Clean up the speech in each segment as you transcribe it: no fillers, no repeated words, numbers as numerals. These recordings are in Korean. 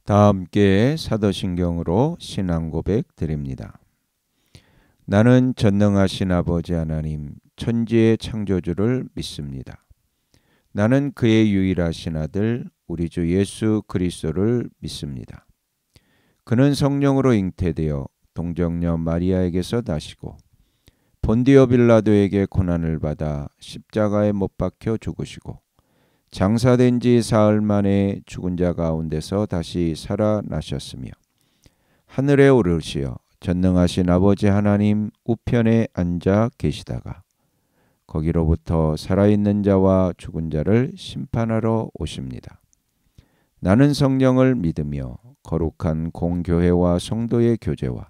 다 함께 사도신경으로 신앙 고백 드립니다. 나는 전능하신 아버지 하나님 천지의 창조주를 믿습니다. 나는 그의 유일하신 아들 우리 주 예수 그리스도를 믿습니다. 그는 성령으로 잉태되어 동정녀 마리아에게서 나시고 본디오 빌라도에게 고난을 받아 십자가에 못 박혀 죽으시고 장사된 지 사흘 만에 죽은 자 가운데서 다시 살아나셨으며 하늘에 오르시어 전능하신 아버지 하나님 우편에 앉아 계시다가 거기로부터 살아있는 자와 죽은 자를 심판하러 오십니다. 나는 성령을 믿으며 거룩한 공교회와 성도의 교제와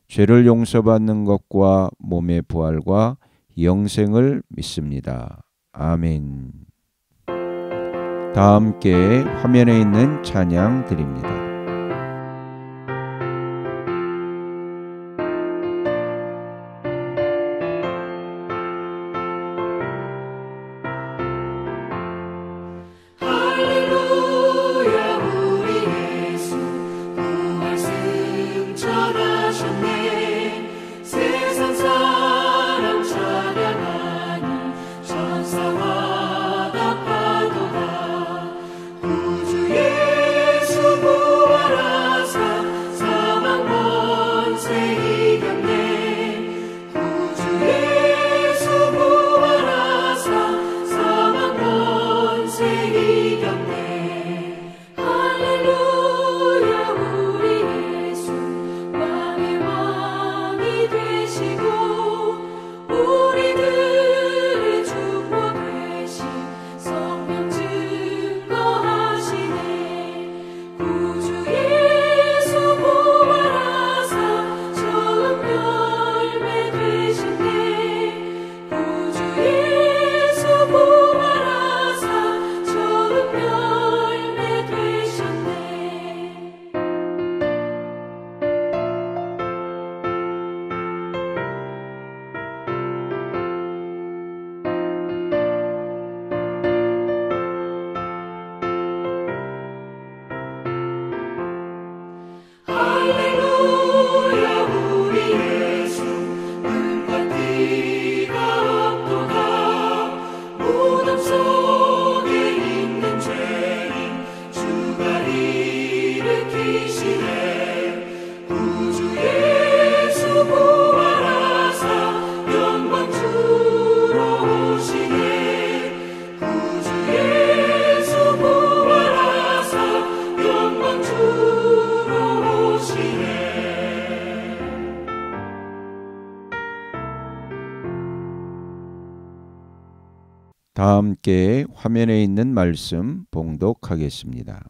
죄를 용서받는 것과 몸의 부활과 영생을 믿습니다. 아멘. 다 함께 화면에 있는 찬양 드립니다. 다 함께 화면에 있는 말씀 봉독하겠습니다.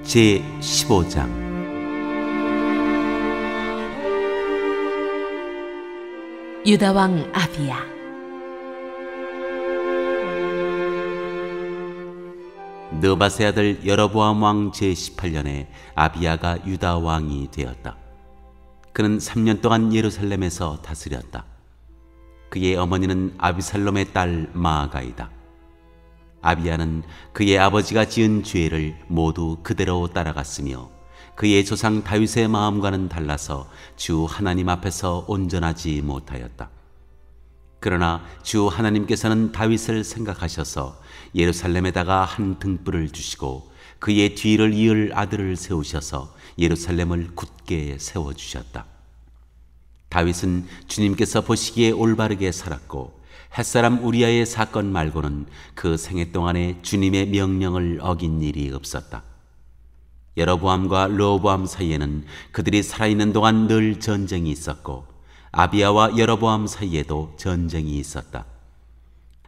제15장 유다왕 아비야. 느바세 아들 여로보암 왕 제18년에 아비야가 유다 왕이 되었다. 그는 3년 동안 예루살렘에서 다스렸다. 그의 어머니는 아비살롬의 딸 마아가이다. 아비야는 그의 아버지가 지은 죄를 모두 그대로 따라갔으며 그의 조상 다윗의 마음과는 달라서 주 하나님 앞에서 온전하지 못하였다. 그러나 주 하나님께서는 다윗을 생각하셔서 예루살렘에다가 한 등불을 주시고 그의 뒤를 이을 아들을 세우셔서 예루살렘을 굳게 세워주셨다. 다윗은 주님께서 보시기에 올바르게 살았고 햇사람 우리아의 사건 말고는 그 생애 동안에 주님의 명령을 어긴 일이 없었다. 여로보암과 르호보암 사이에는 그들이 살아있는 동안 늘 전쟁이 있었고 아비야와 여로보암 사이에도 전쟁이 있었다.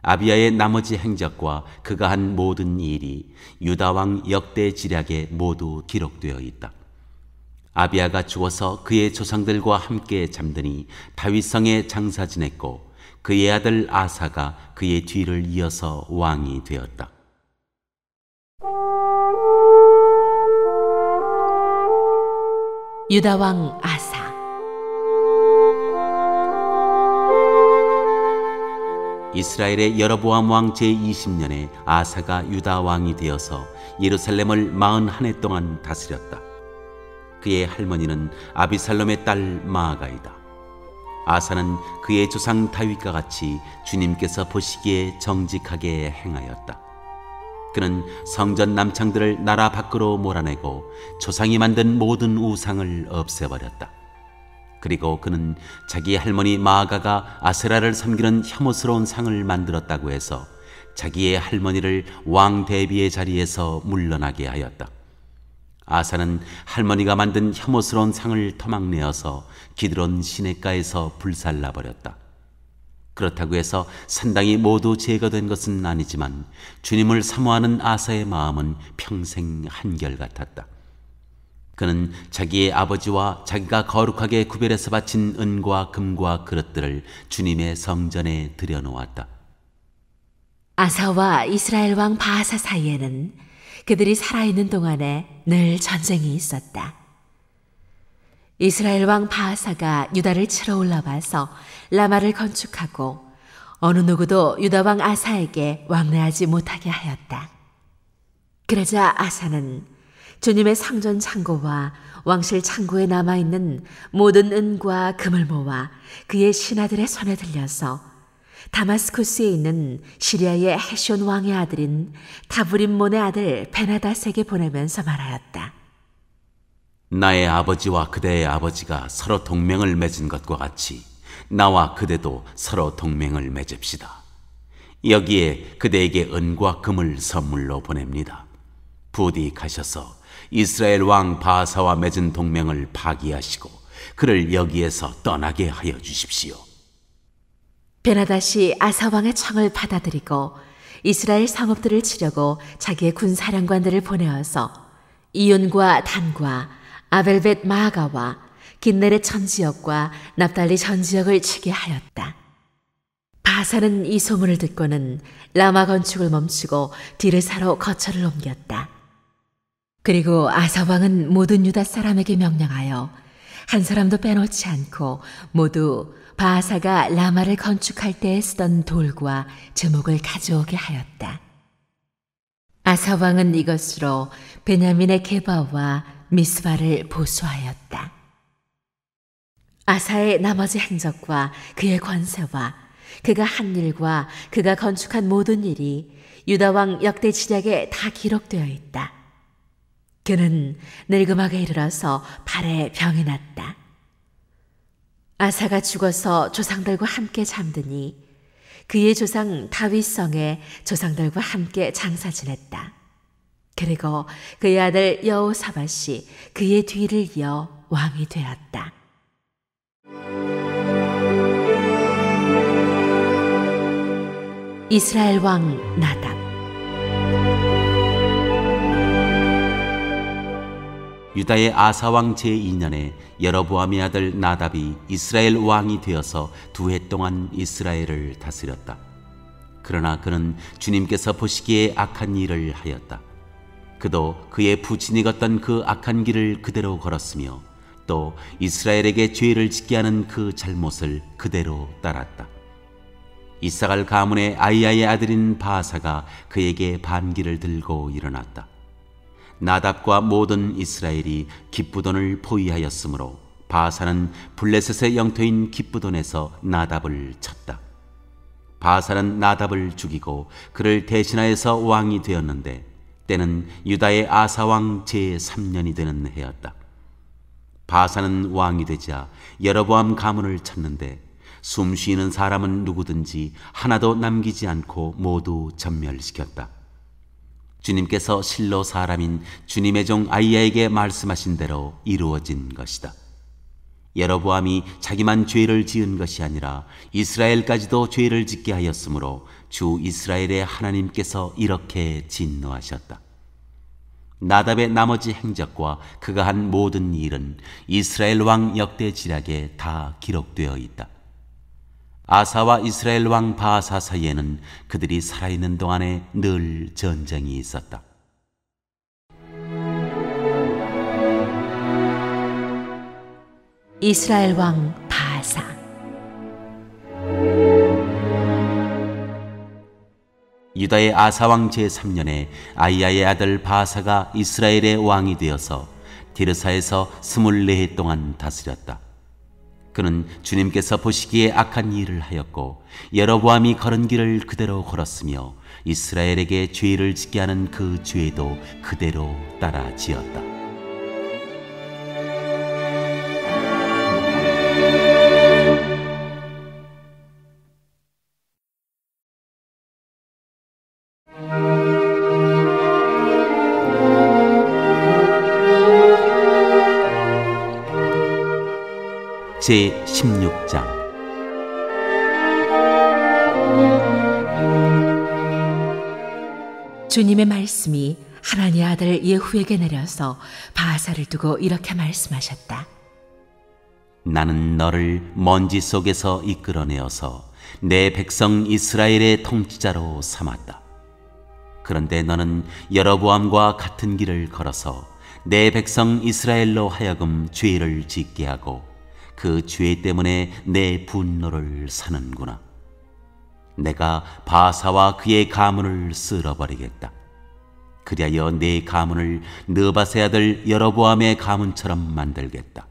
아비야의 나머지 행적과 그가 한 모든 일이 유다왕 역대 지략에 모두 기록되어 있다. 아비야가 죽어서 그의 조상들과 함께 잠드니 다윗성에 장사 지냈고 그의 아들 아사가 그의 뒤를 이어서 왕이 되었다. 유다 왕 아사. 이스라엘의 여로보암 왕 제20년에 아사가 유다 왕이 되어서 예루살렘을 41해 동안 다스렸다. 그의 할머니는 아비살롬의 딸 마아가이다. 아사는 그의 조상 다윗과 같이 주님께서 보시기에 정직하게 행하였다. 그는 성전 남창들을 나라 밖으로 몰아내고 조상이 만든 모든 우상을 없애버렸다. 그리고 그는 자기 할머니 마아가가 아세라를 섬기는 혐오스러운 상을 만들었다고 해서 자기의 할머니를 왕 대비의 자리에서 물러나게 하였다. 아사는 할머니가 만든 혐오스러운 상을 토막내어서 기드론 시냇가에서 불살라버렸다. 그렇다고 해서 산당이 모두 제거된 것은 아니지만 주님을 사모하는 아사의 마음은 평생 한결같았다. 그는 자기의 아버지와 자기가 거룩하게 구별해서 바친 은과 금과 그릇들을 주님의 성전에 들여놓았다. 아사와 이스라엘 왕 바하사 사이에는 그들이 살아있는 동안에 늘 전쟁이 있었다. 이스라엘 왕 바하사가 유다를 치러 올라와서 라마를 건축하고 어느 누구도 유다 왕 아사에게 왕래하지 못하게 하였다. 그러자 아사는 주님의 상전 창고와 왕실 창고에 남아있는 모든 은과 금을 모아 그의 신하들의 손에 들려서 다마스쿠스에 있는 시리아의 헤숤 왕의 아들인 다브림몬의 아들 베나닷에게 보내면서 말하였다. 나의 아버지와 그대의 아버지가 서로 동맹을 맺은 것과 같이 나와 그대도 서로 동맹을 맺읍시다. 여기에 그대에게 은과 금을 선물로 보냅니다. 부디 가셔서 이스라엘 왕 바하사와 맺은 동맹을 파기하시고 그를 여기에서 떠나게 하여 주십시오. 베나닷이 아사 왕의 청을 받아들이고 이스라엘 성읍들을 치려고 자기의 군사령관들을 보내어서 이온과 단과 아벨벳 마아가와 긴네렛 전 지역과 납달리 전 지역을 치게 하였다. 바하사는 이 소문을 듣고는 라마 건축을 멈추고 디르사로 거처를 옮겼다. 그리고 아사 왕은 모든 유다 사람에게 명령하여 한 사람도 빼놓지 않고 모두 바하사가 라마를 건축할 때에 쓰던 돌과 제목을 가져오게 하였다. 아사 왕은 이것으로 베냐민의 게바와 미스바를 보수하였다. 아사의 나머지 행적과 그의 권세와 그가 한 일과 그가 건축한 모든 일이 유다 왕 역대 지략에 다 기록되어 있다. 그는 늙음하게 이르러서 발에 병이 났다. 아사가 죽어서 조상들과 함께 잠드니 그의 조상 다윗성에 조상들과 함께 장사 지냈다. 그리고 그의 아들 여호사밧이 그의 뒤를 이어 왕이 되었다. 이스라엘 왕 나답. 유다의 아사왕 제2년에 여로보암의 아들 나답이 이스라엘 왕이 되어서 2해 동안 이스라엘을 다스렸다. 그러나 그는 주님께서 보시기에 악한 일을 하였다. 그도 그의 부친이 걷던 그 악한 길을 그대로 걸었으며 또 이스라엘에게 죄를 짓게 하는 그 잘못을 그대로 따랐다. 이사갈 가문의 아이야의 아들인 바하사가 그에게 반기를 들고 일어났다. 나답과 모든 이스라엘이 기쁘돈을 포위하였으므로 바하사는 블레셋의 영토인 기쁘돈에서 나답을 쳤다. 바하사는 나답을 죽이고 그를 대신하여서 왕이 되었는데 때는 유다의 아사왕 제3년이 되는 해였다. 바하사는 왕이 되자 여로보암 가문을 쳤는데 숨 쉬는 사람은 누구든지 하나도 남기지 않고 모두 전멸시켰다. 주님께서 실로 사람인 주님의 종 아이야에게 말씀하신 대로 이루어진 것이다. 여로보암이 자기만 죄를 지은 것이 아니라 이스라엘까지도 죄를 짓게 하였으므로 주 이스라엘의 하나님께서 이렇게 진노하셨다. 나답의 나머지 행적과 그가 한 모든 일은 이스라엘 왕 역대 지략에 다 기록되어 있다. 아사와 이스라엘 왕 바하사 사이에는 그들이 살아있는 동안에 늘 전쟁이 있었다. 이스라엘 왕 바아사. 유다의 아사왕 제3년에 아이야의 아들 바아사가 이스라엘의 왕이 되어서 디르사에서 24해 동안 다스렸다. 그는 주님께서 보시기에 악한 일을 하였고 여로보암이 걸은 길을 그대로 걸었으며 이스라엘에게 죄를 짓게 하는 그 죄도 그대로 따라 지었다. 제16장. 주님의 말씀이 하나님의 아들 예후에게 내려서 바아사를 두고 이렇게 말씀하셨다. 나는 너를 먼지 속에서 이끌어내어서 내 백성 이스라엘의 통치자로 삼았다. 그런데 너는 여로보암과 같은 길을 걸어서 내 백성 이스라엘로 하여금 죄를 짓게 하고 그 죄 때문에 내 분노를 사는구나. 내가 바아사와 그의 가문을 쓸어버리겠다. 그리하여 내 가문을 느바세 아들 여로보암의 가문처럼 만들겠다.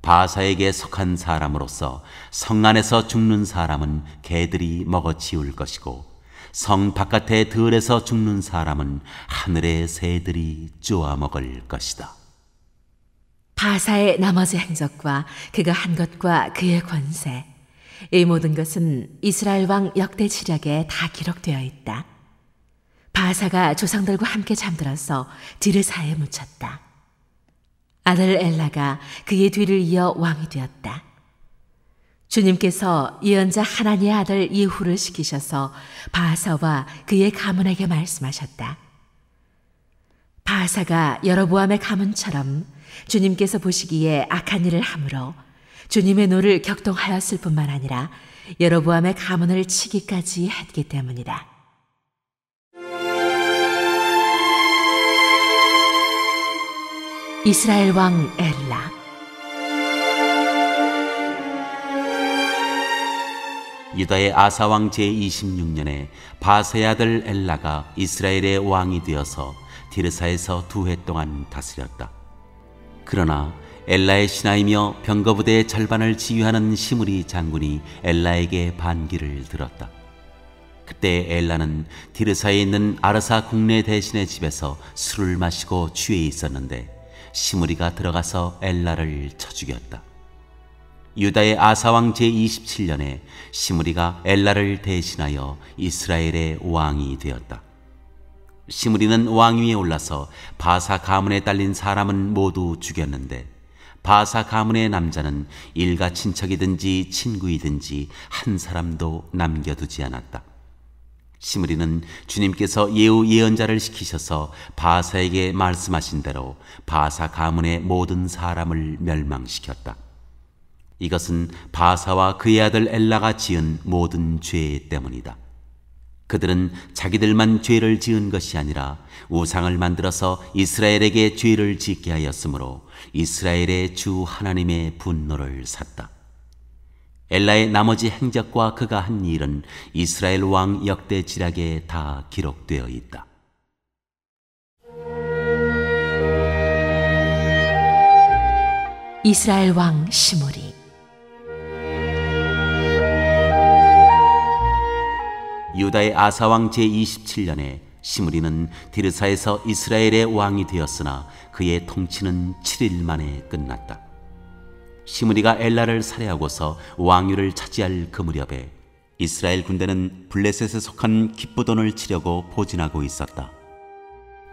바아사에게 속한 사람으로서 성 안에서 죽는 사람은 개들이 먹어치울 것이고 성 바깥의 들에서 죽는 사람은 하늘의 새들이 쪼아먹을 것이다. 바아사의 나머지 행적과 그가 한 것과 그의 권세, 이 모든 것은 이스라엘 왕 역대 지략에 다 기록되어 있다. 바아사가 조상들과 함께 잠들어서 디르사에 묻혔다. 아들 엘라가 그의 뒤를 이어 왕이 되었다. 주님께서 예언자 하나니의 아들 예후를 시키셔서 바아사와 그의 가문에게 말씀하셨다. 바아사가 여로보암의 가문처럼 주님께서 보시기에 악한 일을 함으로 주님의 노를 격동하였을 뿐만 아니라 여로보암의 가문을 치기까지 했기 때문이다. 이스라엘 왕 엘라. 유다의 아사왕 제26년에 바아사의 아들 엘라가 이스라엘의 왕이 되어서 디르사에서 2해 동안 다스렸다. 그러나 엘라의 신하이며 병거부대의 절반을 지휘하는 시므리 장군이 엘라에게 반기를 들었다. 그때 엘라는 디르사에 있는 아르사 국내 대신의 집에서 술을 마시고 취해 있었는데 시므리가 들어가서 엘라를 쳐 죽였다. 유다의 아사왕 제27년에 시므리가 엘라를 대신하여 이스라엘의 왕이 되었다. 시므리는 왕위에 올라서 바사 가문에 딸린 사람은 모두 죽였는데 바사 가문의 남자는 일가 친척이든지 친구이든지 한 사람도 남겨두지 않았다. 시므리는 주님께서 예후 예언자를 시키셔서 바사에게 말씀하신 대로 바사 가문의 모든 사람을 멸망시켰다. 이것은 바사와 그의 아들 엘라가 지은 모든 죄 때문이다. 그들은 자기들만 죄를 지은 것이 아니라 우상을 만들어서 이스라엘에게 죄를 짓게 하였으므로 이스라엘의 주 하나님의 분노를 샀다. 엘라의 나머지 행적과 그가 한 일은 이스라엘 왕 역대 지략에 다 기록되어 있다. 이스라엘 왕 시므리. 유다의 아사왕 제27년에 시므리는 디르사에서 이스라엘의 왕이 되었으나 그의 통치는 7일 만에 끝났다. 시므리가 엘라를 살해하고서 왕위를 차지할 그 무렵에 이스라엘 군대는 블레셋에 속한 기브돈을 치려고 포진하고 있었다.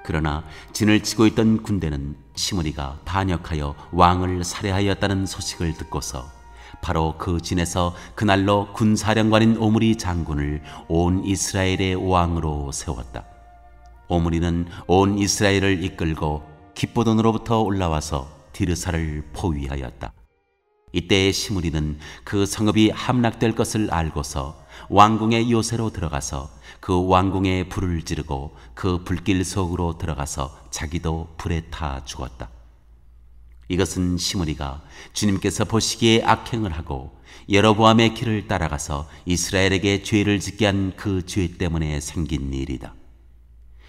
그러나 진을 치고 있던 군대는 시므리가 반역하여 왕을 살해하였다는 소식을 듣고서 바로 그 진에서 그날로 군사령관인 오므리 장군을 온 이스라엘의 왕으로 세웠다. 오므리는 온 이스라엘을 이끌고 기브돈으로부터 올라와서 디르사를 포위하였다. 이때 시므리는 그 성읍이 함락될 것을 알고서 왕궁의 요새로 들어가서 그 왕궁에 불을 지르고 그 불길 속으로 들어가서 자기도 불에 타 죽었다. 이것은 시므리가 주님께서 보시기에 악행을 하고 여로보암의 길을 따라가서 이스라엘에게 죄를 짓게 한 그 죄 때문에 생긴 일이다.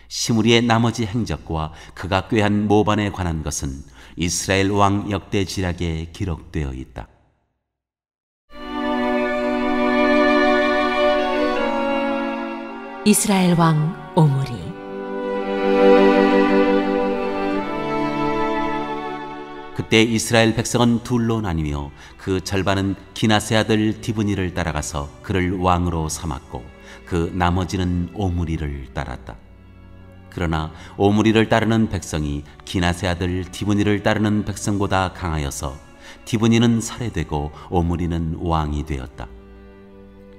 시므리의 나머지 행적과 그가 꾀한 모반에 관한 것은 이스라엘 왕 역대 지략에 기록되어 있다. 이스라엘 왕 오므리. 그때 이스라엘 백성은 둘로 나뉘며 그 절반은 기나세 아들 디브니를 따라가서 그를 왕으로 삼았고 그 나머지는 오므리를 따랐다. 그러나 오므리를 따르는 백성이 기나세 아들 디브니를 따르는 백성보다 강하여서 디브니는 살해되고 오므리는 왕이 되었다.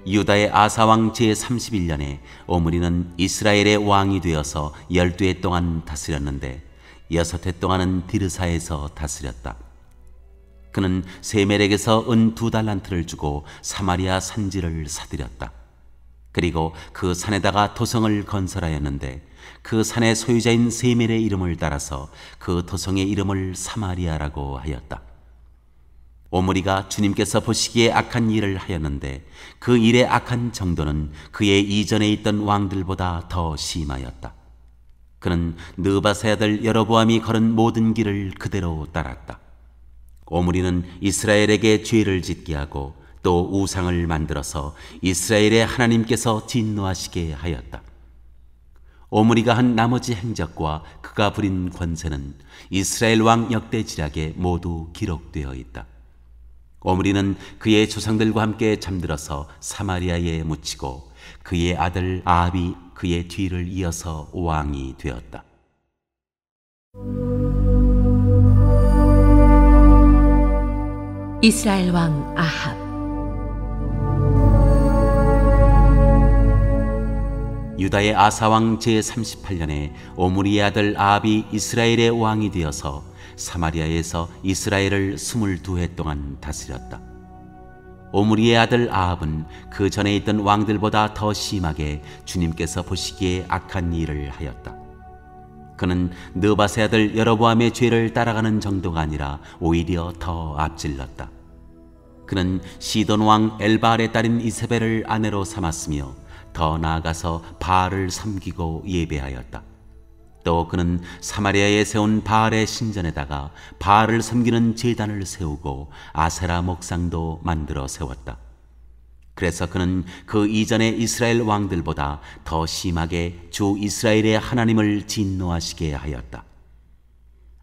유다의 아사왕 제31년에 오므리는 이스라엘의 왕이 되어서 12해 동안 다스렸는데 6해 동안은 디르사에서 다스렸다. 그는 세멜에게서 은 2달란트를 주고 사마리아 산지를 사들였다. 그리고 그 산에다가 도성을 건설하였는데 그 산의 소유자인 세멜의 이름을 따라서 그 도성의 이름을 사마리아라고 하였다. 오므리가 주님께서 보시기에 악한 일을 하였는데 그 일의 악한 정도는 그의 이전에 있던 왕들보다 더 심하였다. 그는 느바세 아들 여로보암이 걸은 모든 길을 그대로 따랐다. 오므리는 이스라엘에게 죄를 짓게 하고 또 우상을 만들어서 이스라엘의 하나님께서 진노하시게 하였다. 오므리가 한 나머지 행적과 그가 부린 권세는 이스라엘 왕 역대 지략에 모두 기록되어 있다. 오므리는 그의 조상들과 함께 잠들어서 사마리아에 묻히고 그의 아들 아합이 그의 뒤를 이어서 왕이 되었다. 이스라엘 왕 아합. 유다의 아사왕 제38년에 오므리의 아들 아합이 이스라엘의 왕이 되어서 사마리아에서 이스라엘을 22해 동안 다스렸다. 오므리의 아들 아합은 그 전에 있던 왕들보다 더 심하게 주님께서 보시기에 악한 일을 하였다. 그는 느바세 아들 여로보암의 죄를 따라가는 정도가 아니라 오히려 더 앞질렀다. 그는 시돈 왕 엘바알의 딸인 이세벨을 아내로 삼았으며 더 나아가서 바알을 섬기고 예배하였다. 또 그는 사마리아에 세운 바알의 신전에다가 바알을 섬기는 제단을 세우고 아세라 목상도 만들어 세웠다. 그래서 그는 그 이전의 이스라엘 왕들보다 더 심하게 주 이스라엘의 하나님을 진노하시게 하였다.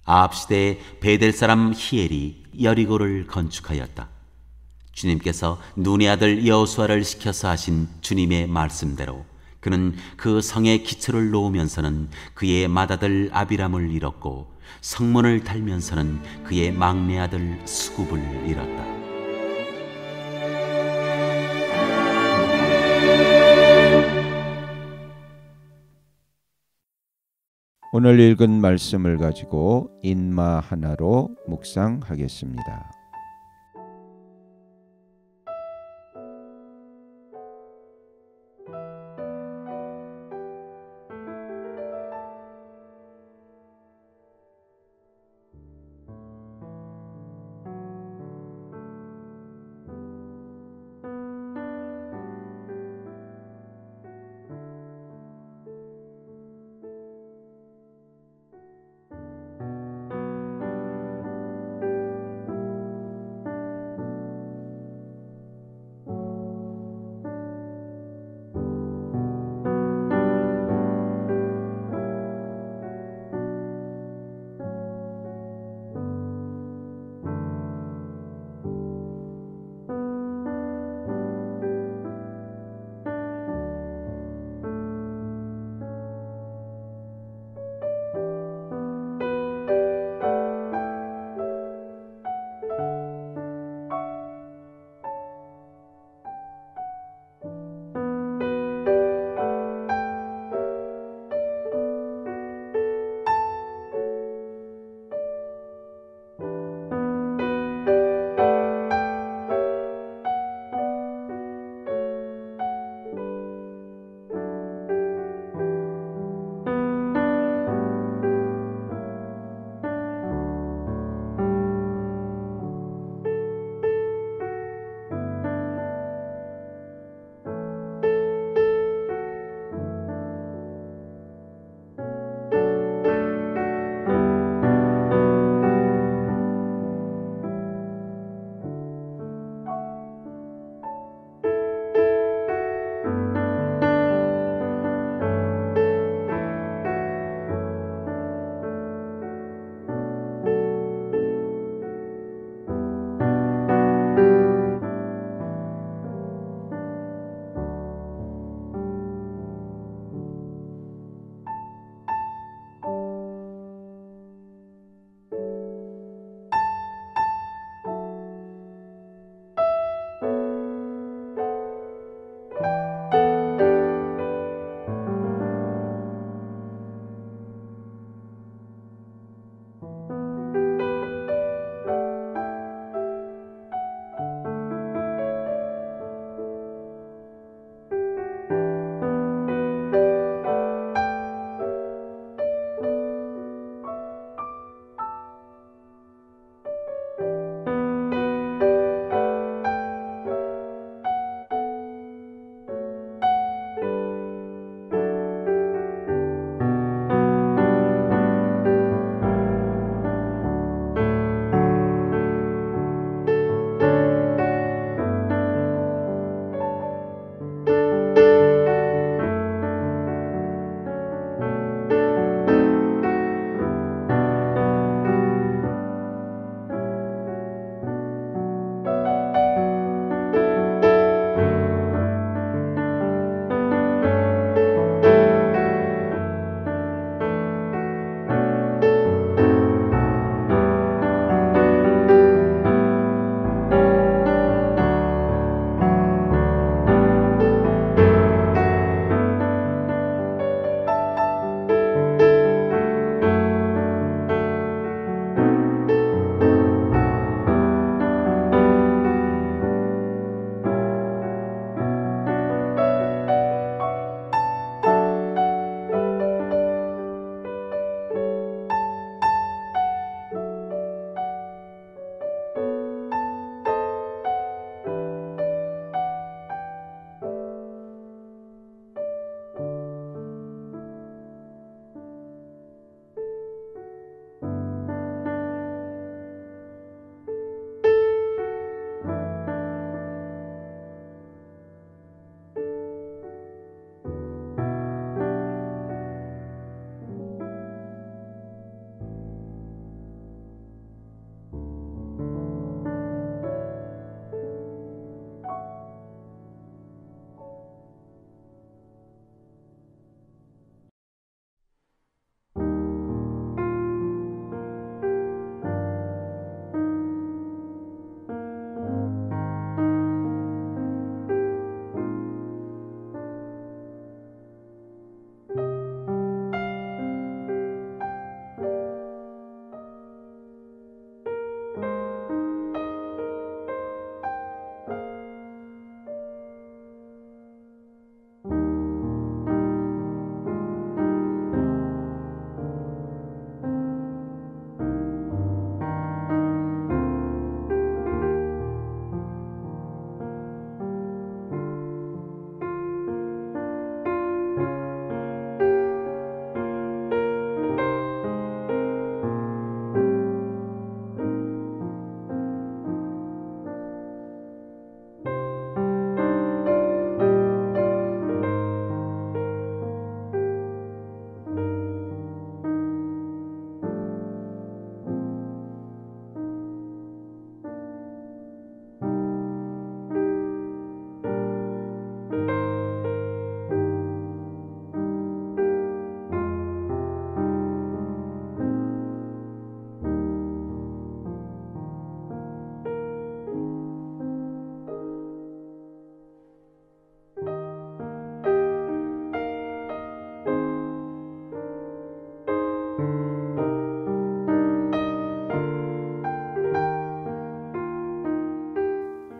아합 시대에 베델 사람 히엘이 여리고를 건축하였다. 주님께서 눈의 아들 여호수아를 시켜서 하신 주님의 말씀대로 그는 그 성의 기초를 놓으면서는 그의 맏아들 아비람을 잃었고 성문을 달면서는 그의 막내 아들 수굽을 잃었다. 오늘 읽은 말씀을 가지고 인마 하나로 묵상하겠습니다.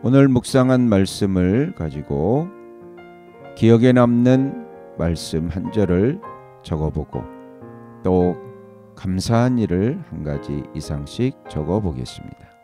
오늘 묵상한 말씀을 가지고 기억에 남는 말씀 한 절을 적어보고 또 감사한 일을 한 가지 이상씩 적어보겠습니다.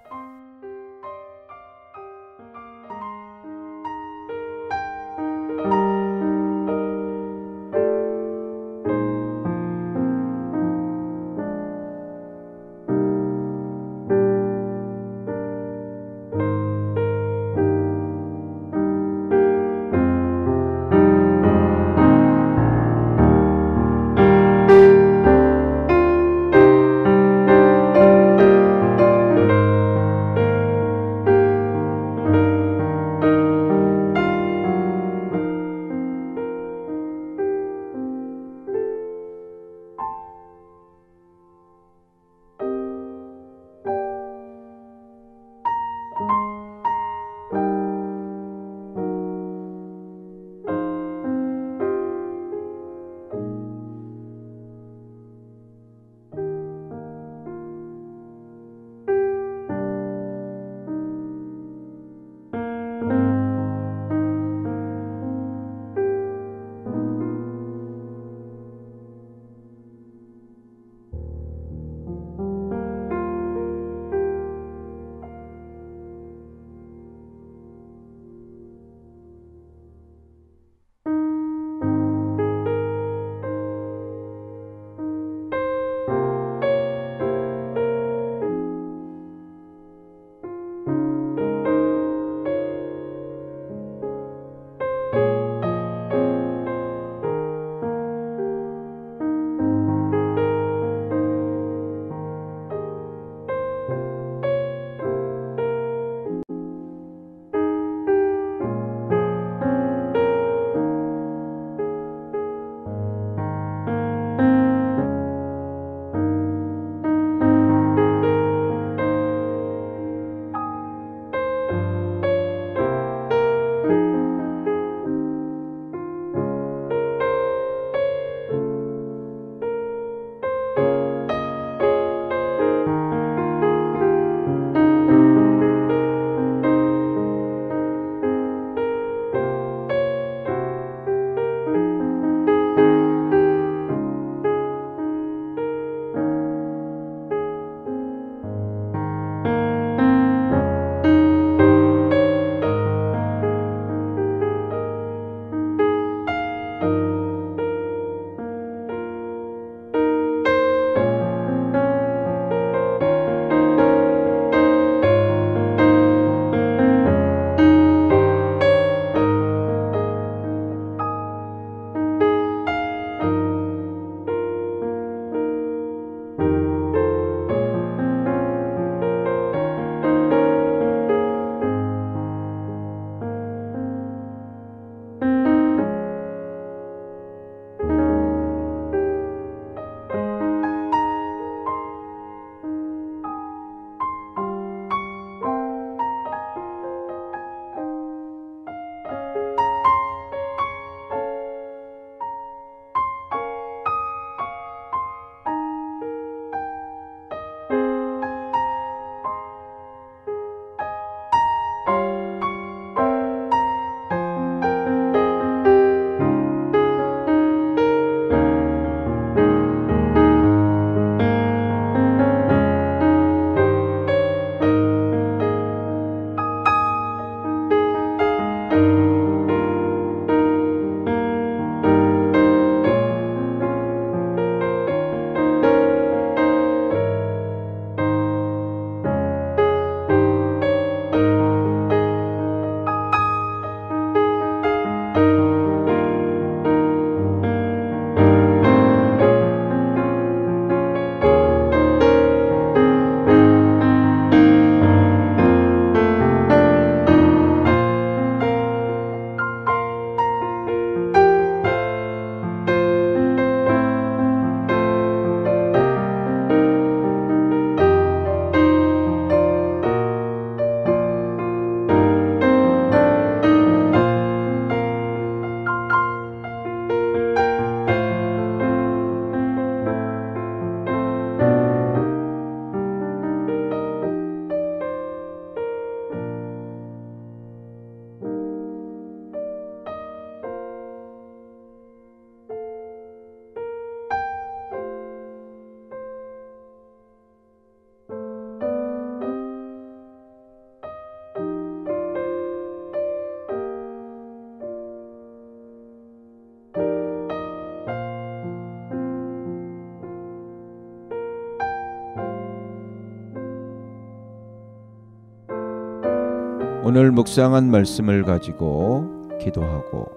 오늘 묵상한 말씀을 가지고 기도하고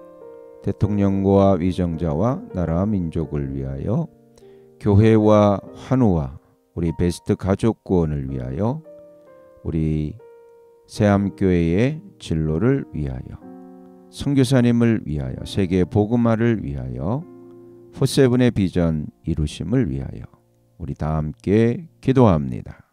대통령과 위정자와 나라 민족을 위하여 교회와 환우와 우리 베스트 가족 구원을 위하여 우리 새암교회의 진로를 위하여 선교사님을 위하여 세계 복음화를 위하여 포세븐의 비전 이루심을 위하여 우리 다 함께 기도합니다.